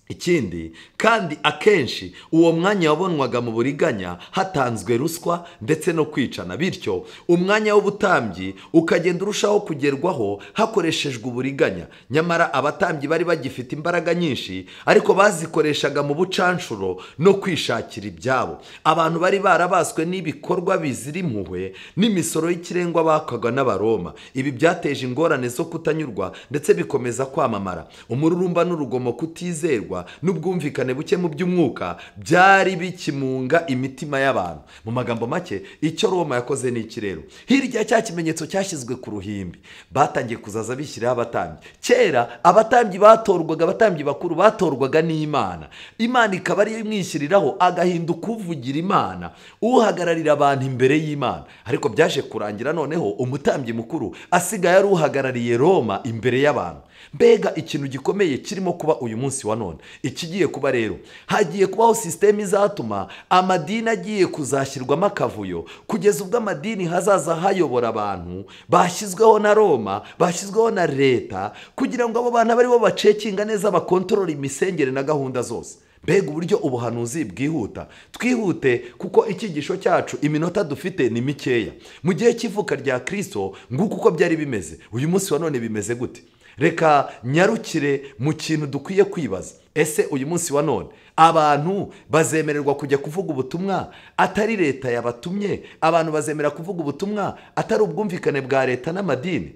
Ikindi kandi akenshi uwo mwanya wabonwaga mu buriganya, hatanzwe ruswa ndetse no kwicana, bityo umwanya w'ubutambyi ukagenda urushaho kugerwaho hakoreshejwe uburiganya. Nyamara abatambyi bari bagifite imbaraga nyinshi, ariko bazikoreshaga mu bucanshuro no kwishakira ibyabo. Abantu bari barabaswe n'ibikorwa bizira impuhwe n'imisoro y'ikirengwa bakaga n'Abaroma. Ibi byateje ingorane zo kutanyurwa ndetse bikomeza kwamamara. Umururumba n'urugomo, kutizerwa n'ubwumvikane buke mu by'umwuka byari bikimunga imitima y'abantu. Mu magambo make, icyo Roma yakoze ni iki rero? Hirya cya kimenyetso cyashyizwe ku ruhimbi, batangiye kuzaza bishyiraho abatambyi. Kera abatambyi batorwaga, abatambyi bakuru batorwaga n'Imana. Imana ikaba ariyo imwishyiriraho, agahinduka uvugira Imana, uhagararira abantu imbere y'Imana. Ariko byaje kurangira noneho umutambyi mukuru asigaye ari uhagarariye Roma imbere y'abantu. Mbega ikintu gikomeye kirimo kuba uyu munsi wa none. Ikigiye kuba rero, hagiye kubaho system izatuma amadini agiye kuzashyirwamo akavuyo, kugeza ubwo amadini hazaza hayobora abantu bashyizweho na Roma, bashyizweho na leta, kugira ngo abo bantu bari bo bacekinga neza, bakontorora imisengere na gahunda zose. Mbega uburyo ubuhanuzi bwihuta. Twihute kuko ikigisho cyacu iminota dufite ni mikeya. Mu gihe cy'ivuka rya Kristo nguko uko byari bimeze, uyu munsi wa none bimeze gute? Reka nyarukire mu kintu dukwiye kwibaza. Ese uyu munsi wa none abantu bazemererwa kujya kuvuga ubutumwa atari leta yabatumye? Abantu bazemera kuvuga ubutumwa atari ubwumvikane bwa leta n'amadini?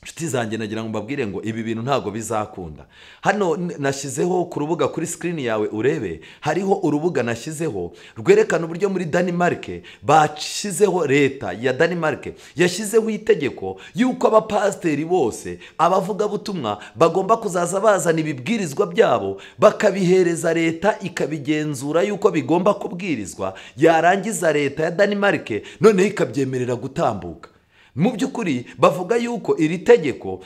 Nshuti zanjye, nagira ngo mbabwire ngo ibi bintu ntago bizakunda. Hano nashyizeho ku rubuga kuri screen yawe urebe, hariho urubuga nashyizeho rwerekana uburyo muri Denmark bashyizeho, leta ya Denmark yashyizeho itegeko yuko abapasiteri bose, abavuga butumwa bagomba kuzaza bazana ibibwirizwa byabo, bakabihereza leta ikabigenzura yuko bigomba kubwirizwa. Yarangiza leta ya Denmark noneho ikabyemerera gutambuka. Mu by'ukuri bavuga yuko iri tegeko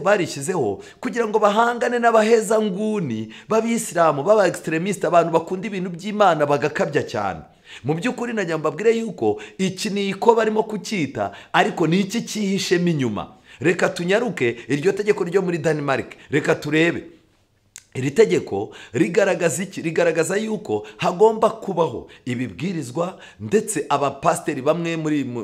barishyizeho kugira ngo bahangane n'abaheza nguni b'Abisilamu, b'aba extremiste, abantu bakunda ibintu by'Imana bagakabya cyane. Mu by'ukuri najya mbabwire yuko iki ni iko barimo kucyita, ariko ni iki cyihishemo inyuma. Reka tunyaruke iryo tegeko ryo muri Denmark, reka turebe. Iri tegeko rigaragaza iki? Rigaragaza yuko hagomba kubaho ibibwirizwa, ndetse abapasiteri bamwe,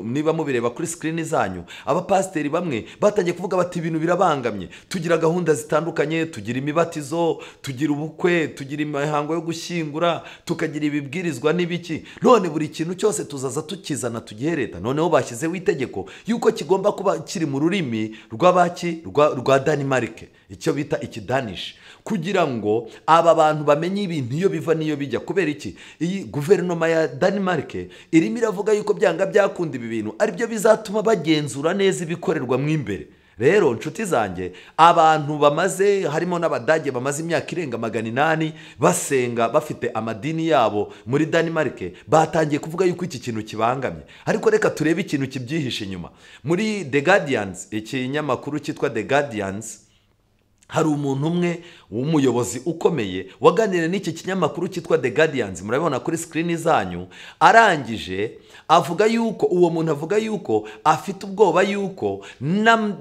niba mubireba kuri screen zanyu, abapasiteri bamwe batangiye kuvuga bati ibintu birabangamye, tugira gahunda zitandukanye, tugira imibatizo, tugira ubukwe, tugira imihango yo gushyingura, tukagira ibibwirizwa n'ibiki, none buri kintu cyose tuzaza tukizana tugihe leta. Noneho bashyizeho itegeko yuko kigomba kuba kiri mu rurimi rwa Denmark, icyo bita ikidanish, kugira ngo aba bantu bamenye ibintu iyo biva niyo bijya. Kubera iki? Iyi guverinoma ya Denmark irimo iravuga yuko byanga byakunda ibi bintu aribyo bizatuma bagenzura neza ibikorerwa mu imbere. Rero nshuti zanjye, abantu bamaze, harimo n'Abadage bamaze imyaka irenga 800 basenga bafite amadini yabo muri Denmark, batangiye kuvuga yuko iki kintu kibangamye. Ariko reka turebe ikintu kibyihishe inyuma. Muri The Guardians, ikinyamakuru cyitwa The Guardians, hari umuntu umwe w'umuyobozi ukomeye waganiriye n'iki kinyamakuru cyitwa The Guardians, murabibona kuri screen zanyu. Arangije avuga yuko uwo muntu avuga yuko afite ubwoba yuko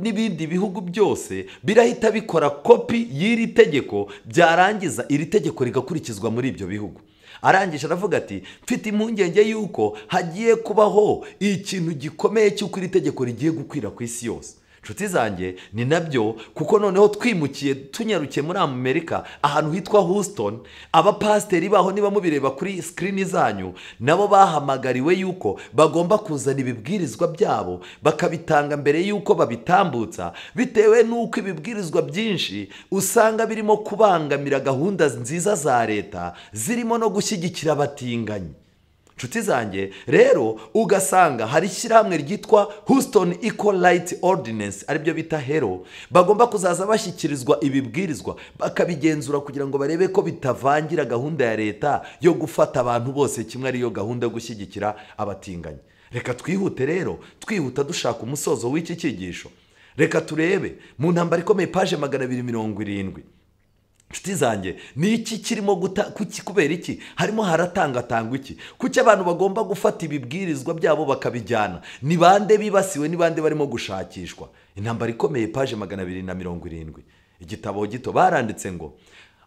n'ibindi bihugu byose birahita bikora kopi y'iri tegeko, byarangiza iri tegeko rigakurikizwa muri ibyo bihugu. Arangije aravuga ati mfite impungenge yuko hagiye kubaho ikintu gikomeye cy'uko iri tegeko rigiye gukwira ku isi yose. nshuti zanjye ni nabyo, kuko noneho twimukiye tunyarukiye muri Amerika ahantu hitwa Houston, abapasiteri baho niba mubireba kuri screen zanyu, nabo bahamagariwe yuko bagomba kuzana ibibwirizwa byabo bakabitanga mbere yuko babitambutsa, bitewe nuko ibibwirizwa byinshi usanga birimo kubangamira gahunda nziza za leta zirimo no gushyigikira abatinganyi. nshuti zanjye rero ugasanga hari ishyirahamwe ryitwa Houston Equal Rights Ordinance, aribyo bita HERO, bagomba kuzaza bashyikirizwa ibibwirizwa bakabigenzura kugira ngo barebe ko bitavangira gahunda ya leta yo gufata abantu bose kimwe, ariyo gahunda yo gushyigikira abatinganyi. Reka twihute rero, twihuta dushaka umusozo w'iki cyigisho. Reka turebe mu ntambara ikomeye paje 270. nshuti zanjye ni iki kirimo kubera iki harimo haratangatangwa iki? Kuki abantu bagomba gufata ibibwirizwa byabo bakabijyana? Ni bande bibasiwe? Ni bande barimo gushakishwa? Intambara ikomeye paje 270, igitabo gito baranditse ngo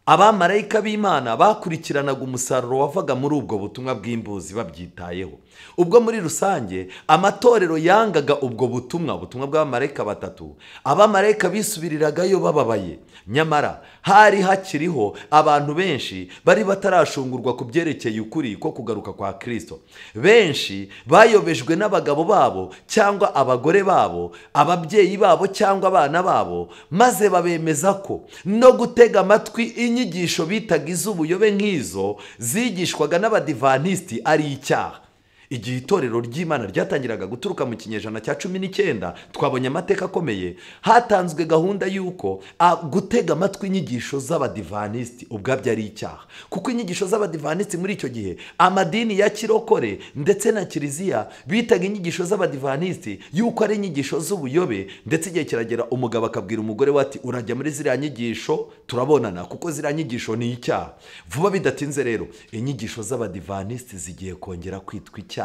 abamarayika b'Imana bakurikiranaga umusaruro wavaga muri ubwo butumwa bw'imbuzi babyitayeho. Ubwo muri rusange amatorero yangaga ubwo butumwa bw'abamarayika batatu, abamarayika bisubiriragayo bababaye. Nyamara hari hakiriho abantu benshi bari batarashungurwa ku byerekeye ukuri ko kugaruka kwa Kristo. Benshi bayobejwe n'abagabo babo cyangwa abagore babo, ababyeyi babo cyangwa abana babo, maze babemeza ko no gutega amatwi inyigisho bitaga iz'ubuyobe nk'izo zigishwaga n'abadivantisti ari icyaha. Igihe itorero ry'Imana ryatangiraga guturuka mu kinyejana cya 19, twabonye amateka akomeye, hatanzwe gahunda y'uko gutega amatwi inyigisho z'abadivantisti ubwabyo ari icyaha. Kuko inyigisho z'abadivantisti muri icyo gihe, amadini ya kirokore ndetse na kiliziya bitaga inyigisho z'abadivantisti y'uko ari inyigisho z'ubuyobe, ndetse igihe kiragera umugabo akabwira umugore we ati urajya muri ziriya nyigisho turabonana, kuko ziriya nyigisho ni icyaha. Vuba bidatinze rero inyigisho z'abadivantisti zigiye kongera kwitwa icyaha,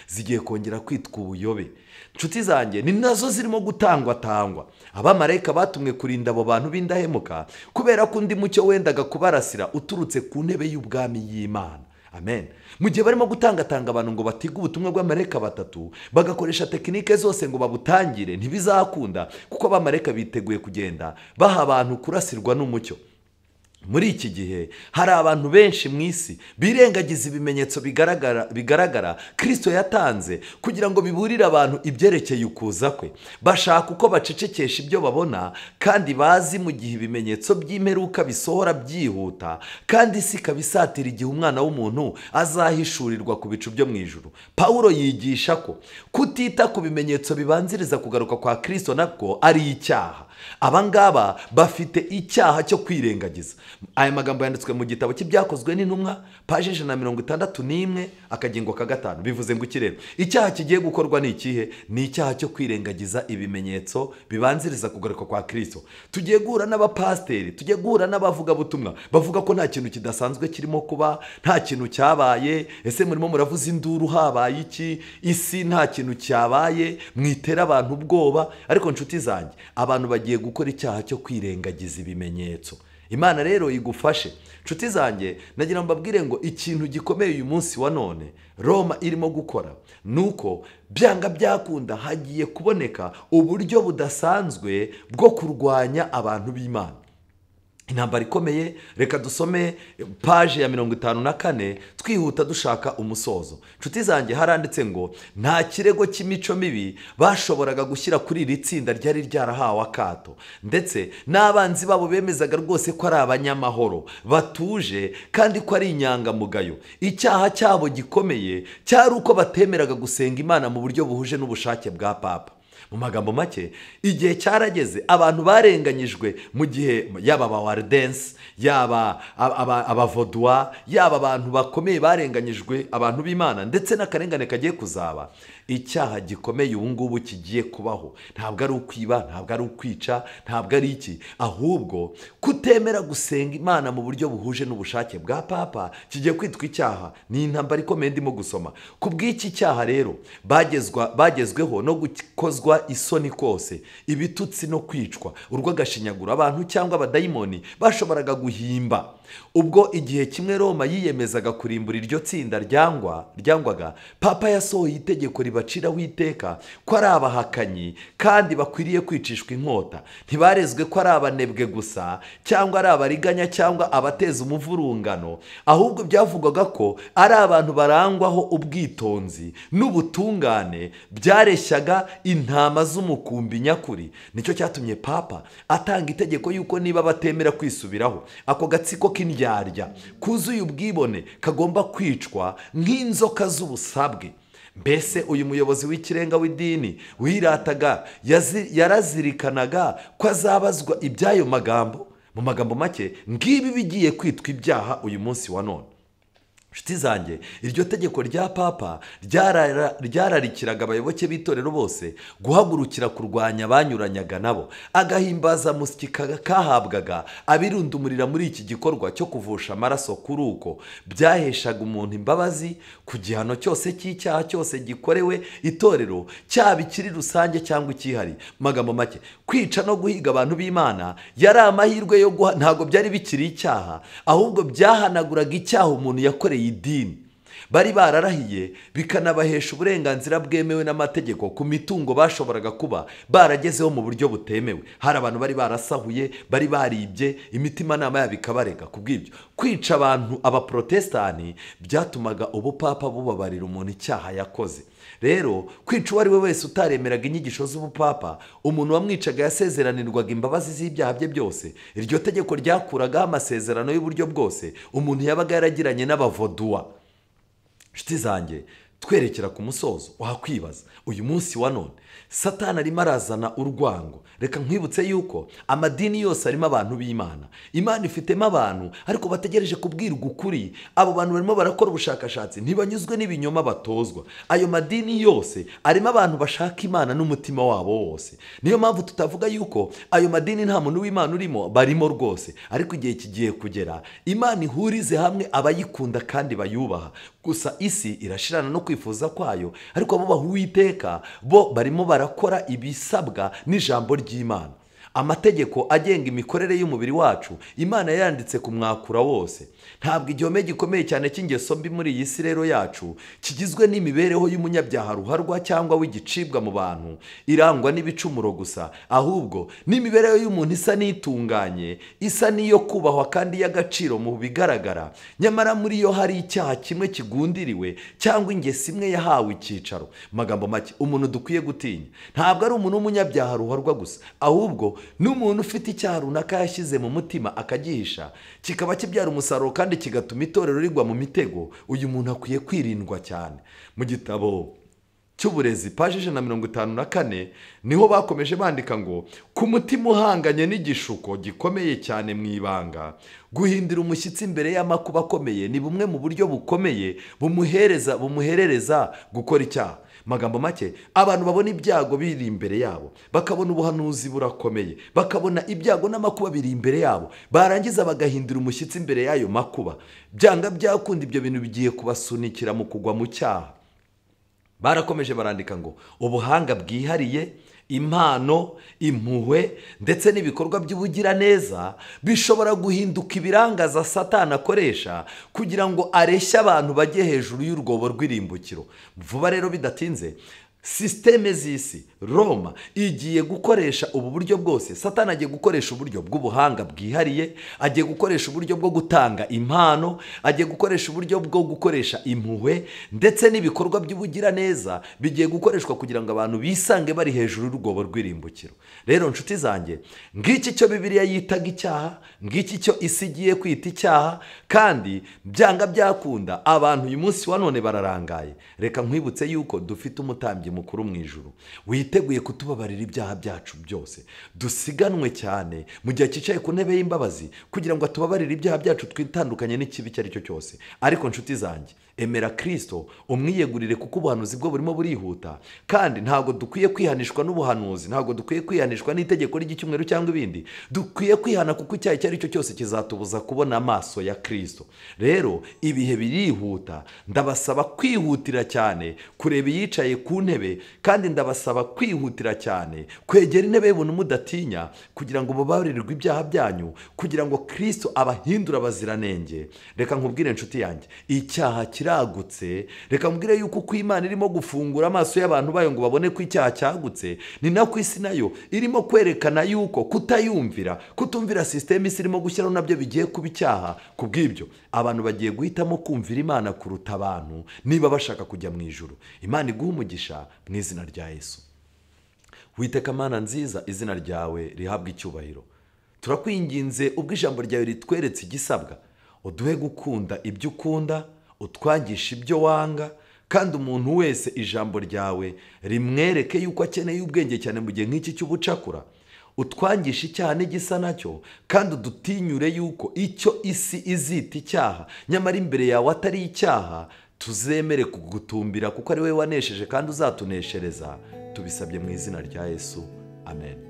zigiye kongera kwitwa ubuyobe. nshuti zanjye ni nazo zirimo gutangwa. Abamarayika batumwe kurinda abo bantu b'indahemuka kubera ko undi mucyo wendaga kubarasira uturutse ku ntebe y'ubwami y'Imana. Amen. Mu gihe barimo gutangatanga abantu ngo batiga ubutumwa bw'abamarayika batatu, bagakoresha tekinike zose ngo babutangire, ntibizakunda, kuko abamarayika biteguye kugenda baha abantu kurasirwa n'umucyo. Muri iki gihe hari abantu benshi mu isi birengagiza ibimenyetso bigaragara Kristo yatanze kugira ngo biburire abantu ibyerekeye ukuza kwe. Bashaka uko bacecekesha ibyo babona, kandi bazi mu gihe ibimenyetso by'imperuka bisohora byihuta, kandi isi ikabisatira igihe umwana w'umuntu azahishurirwa ku bicu byo mu ijuru. Pawulo yigisha ko kutita ku bimenyetso bibanziriza kugaruka kwa Kristo nabwo ari icyaha. Abangaba bafite icyaha cyo kwirengagiza. Aya magambo yanditswe mu gitabo cy'ibyakozwe n'intumwa paje 161 akagingo ka 5. Bivuze ngo iki rero? Icyaha kigiye gukorwa ni ikihe? Ni icyaha cyo kwirengagiza ibimenyetso bibanziriza kugaruka kwa Kristo. Tugiye guhura n'abapasiteri, tugiye guhura n'abavuga butumwa bavuga ko nta kintu kidasanzwe kirimo kuba, nta kintu cyabaye. Ese murimo muravuza induru, habaye iki? Isi nta kintu cyabaye, mwitera abantu ubwoba. Ariko nshuti zanjye, abantu bagiye gukora icyaha cyo kwirengagiza ibimenyetso. Imana rero igufashe. nshuti zanjye, nagira mbabwire ngo ikintu gikomeye uyu munsi wa none Roma irimo gukora nuko byanga byakunda hagiye kuboneka uburyo budasanzwe bwo kurwanya abantu b'Imana. Intambara ikomeye, reka dusome paje ya 54 twihuta dushaka umusozo. nshuti zanjye, haranditse ngo nta kirego cy'imico mibi bashoboraga gushyira kuri iri tsinda ryari ryarahawe akato, ndetse n'abanzi babo bemezaga rwose ko ari abanyamahoro batuje kandi ko ari inyangamugayo. Icyaha cyabo gikomeye cyari uko batemeraga gusenga Imana mu buryo buhuje n'ubushake bwa Papa. Mu magambo make, igihe cyarageze abantu barenganyijwe mu gihe yaba abawardense, yaba abavodwa, yaba abantu bakomeye barenganyijwe, abantu b'Imana, ndetse n'akarengane kagiye kuzaba. Icyaha gikomeye ubu ngubu kigiye kubaho ntabwo ari ukwiba, ntabwo ari ukwica, ntabwo ari iki, ahubwo kutemera gusenga Imana mu buryo buhuje n'ubushake bwa Papa kigiye kwitwa icyaha. Ni intambara ikomeye ndimo gusoma. Ku bw'iki cyaha rero bagezweho no gukozwa isoni kose, ibitutsi no kwicwa, urw'agashinyaguro abantu cyangwa abadayimoni bashoboraga guhimba. Ubwo igihe kimwe Roma yiyemezaga kurimbura iryo tsinda ryangwaga, Papa yasohoye itegeko ribaciraho iteka ko ari abahakanyi kandi bakwiriye kwicishwa inkota. Ntibarezwe ko ari abanebwe gusa cyangwa ari abariganya cyangwa abateza umuvurungano, ahubwo byavugwaga ko ari abantu barangwaho ubwitonzi n'ubutungane byareshyaga intama z'umukumbi nyakuri. Nicyo cyatumye papa atanga itegeko yuko niba batemera kwisubiraho, ako gatsiko k'indyarya kuzuye ubwibone kagomba kwicwa nk'inzoka z'ubusabwe. Mbese uyu muyobozi w'ikirenga w'idini wirataga yarazirikanaga ko azabazwa iby'ayo magambo. Mu magambo make, ngibi bigiye kwitwa ibyaha uyu munsi wa none. Nshuti zanjye, iryo tegeko rya papa ryararikiraga abayoboke b'itorero bose guhagurukira kurwanya abanyuranyaga nabo. Agahimbaza musyi kahabwaga abirundumurira muri iki gikorwa cyo kuvusha amaraso kuri uko byaheshaga umuntu imbabazi ku gihano cyose cy'icyaha cyose gikorewe itorero, cyaba ikiri rusange cyangwa ikihari. Magambo make, kwica no guhiga abantu b'Imana yari amahirwe yo ntago byari bikiri icyaha, ahubwo byahanaguraga icyaha umuntu yakoreye idini. Bari bararahiye bikanabahesha uburenganzira bwemewe n'amategeko ku mitungo bashoboraga kuba baragezeho mu buryo butemewe. Hari abantu bari barasahuye, bari baribye, imitimanama yabo ikabarega. Kubw'ibyo kwica abantu abaprotestani byatumaga ubupapa bubabarira umuntu icyaha yakoze. Rero kwica uwo ari we wese utaremeraga inyigisho z'ubupapa, umuntu wamwicaga yasezeranirwaga imbabazi z'ibyaha bye byose. Iryo tegeko ryakuragaho amasezerano y'uburyo bwose umuntu yabaga yaragiranye n'abavoduwa. Nshuti zanjye, twerekera ku musozo, wakwibaza uyu munsi wa none Satani arimo arazana urwango. Reka nkwibutse yuko amadini yose arimo abantu b'Imana. Imana ifitemo abantu ariko bategereje kubwirwa ukuri. Abo bantu barimo barakora ubushakashatsi, ntibanyuzwe n'ibinyoma batozwa. Ayo madini yose arimo abantu bashaka Imana n'umutima wabo wose. Niyo mpamvu tutavuga yuko ayo madini nta muntu w'Imana urimo, barimo rwose. Ariko igihe kigiye kugera Imana ihurize hamwe abayikunda kandi bayubaha. Gusa isi irashirana no kwifuza kwayo, ariko abo bahuwiteka bo barimo barakora ibisabwa n'ijambo ry'Imana. Amategeko agenga imikorere y'umubiri wacu Imana yanditse ku mwakura wose. Ntabwo igihome gikomeye cyane cy'ingeso mbi muri iyi si rero yacu kigizwe n'imibereho y'umunyabyaha ruharwa cyangwa w'igicibwa mu bantu irangwa n'ibicumuro gusa, ahubwo n'imibereho y'umuntu isa n'itunganye, isa n'iyo kubahwa kandi y'agaciro mu bigaragara. Nyamara muri yo hari icyaha kimwe kigundiriwe cyangwa ingeso imwe yahawe icyicaro. Magambo make, umuntu dukwiye gutinya ntabwo ari umuntu w'umunyabyaha ruharwa gusa, ahubwo n'umuntu ufite icyaha runaka yashyize mu mutima akagihisha, kikaba kibyara umusaruro kandi kigatuma itorero rigwa mu mitego. Uyu muntu akwiye kwirindwa cyane. Mu gitabo cy'uburezi paji 154 niho bakomeje bandika ngo ku mutima uhanganye n'igishuko gikomeye cyane mu ibanga, guhindira umushyitsi imbere y'amakuba akomeye ni bumwe mu buryo bukomeye bumuherereza gukora icyaha. Magambo make, abantu babona ibyago biri imbere yabo, bakabona ubuhanuzi burakomeye, bakabona ibyago n'amakuba biri imbere yabo, barangiza bagahindura umushyitsi imbere y'ayo makuba. Byanga byakunda ibyo bintu bigiye kubasunikira mu kugwa mu cyaha. Barakomeje barandika ngo ubuhanga bwihariye, impano, impuhwe ndetse n'ibikorwa by'ubugiraneza bishobora guhinduka ibirangaza Satani akoresha kugira ngo areshye abantu bajye hejuru y'urwobo rw'irimbukiro. Vuba rero bidatinze Systeme z'isi Roma igiye gukoresha ubu buryo bwose. Satani agiye gukoresha uburyo bw'ubuhanga bwihariye, agiye gukoresha uburyo bwo gutanga impano, agiye gukoresha uburyo bwo gukoresha impuhwe ndetse n'ibikorwa by'ubugiraneza bigiye gukoreshwa kugira ngo abantu bisange bari hejuru y'urwobo rw'irimbukiro. Rero nshuti zanjye, ngiki cyo Bibiliya yitaga icyaha, ngiki cyo isi igiye kwita icyaha, kandi byanga byakunda abantu uyu munsi wa none bararangaye. Reka nkwibutse yuko dufite umutambyi mukuru mu ijuru witeguye kutubabarira ibyaha byacu byose. Dusiganwe cyane mu gihe cyicaye ku ntebe y'imbabazi kugira ngo atubabarire ibyaha byacu twitandukanye n'ikibi icyo ari cyo cyose. Ariko nshuti zanjye, emera Kristo umwiyegurire kuko ubuhanuzi bwo burimo burihuta, kandi ntabwo dukwiye kwihanishwa n'ubuhanuzi, ntabwo dukwiye kwihanishwa n'itegeko ry'icyumweru cyangwa ibindi. Dukwiye kwihana kuko icyaha icyo ari cyo cyose kizatubuza kubona amaso ya Kristo. Rero ibihe birihuta, ndabasaba kwihutira cyane kureba yicaye ku ntebe, kandi ndabasaba kwihutira cyane kwegera intebe y'ubuntu mudatinya kugira ngo mubabarirwe ibyaha byanyu, kugira ngo Kristo abahindure abaziranenge. Reka nkubwire nshuti yanjye, icyaha kiragutse. Reka mbwire yuko uko Imana irimo gufungura amaso y'abantu bayo ngo babone ko icyaha cyagutse, ni nako isi nayo irimo kwerekana yuko kutumvira sisiteme isi irimo gushyiraho nabyo bigiye kuba icyaha. Kubw'ibyo abantu bagiye guhitamo kumvira Imana kuruta abantu niba bashaka kujya mu ijuru. Imana iguha umugisha mu izina rya Yesu. Witeka Mana nziza, izina ryawe rihabwa icyubahiro. Turakwinginze ubwo ijambo ryawe ritweretse igisabwa, uduhe gukunda ibyo ukunda, utwangisha ibyo wanga, kandi umuntu wese ijambo ryawe rimwereke yuko akeneye ubwenge cyane mu gihe nk'iki cy'ubucakura. Utwangisha icyaha n'igisa nacyo, kandi udutinyure yuko icyo isi izita icyaha nyamara imbere yawe atari icyaha, tuzemere kugutumbira kuko ari wowe wanesheje kandi uzatuneshereza. Tubisabye mu izina rya Yesu, amen.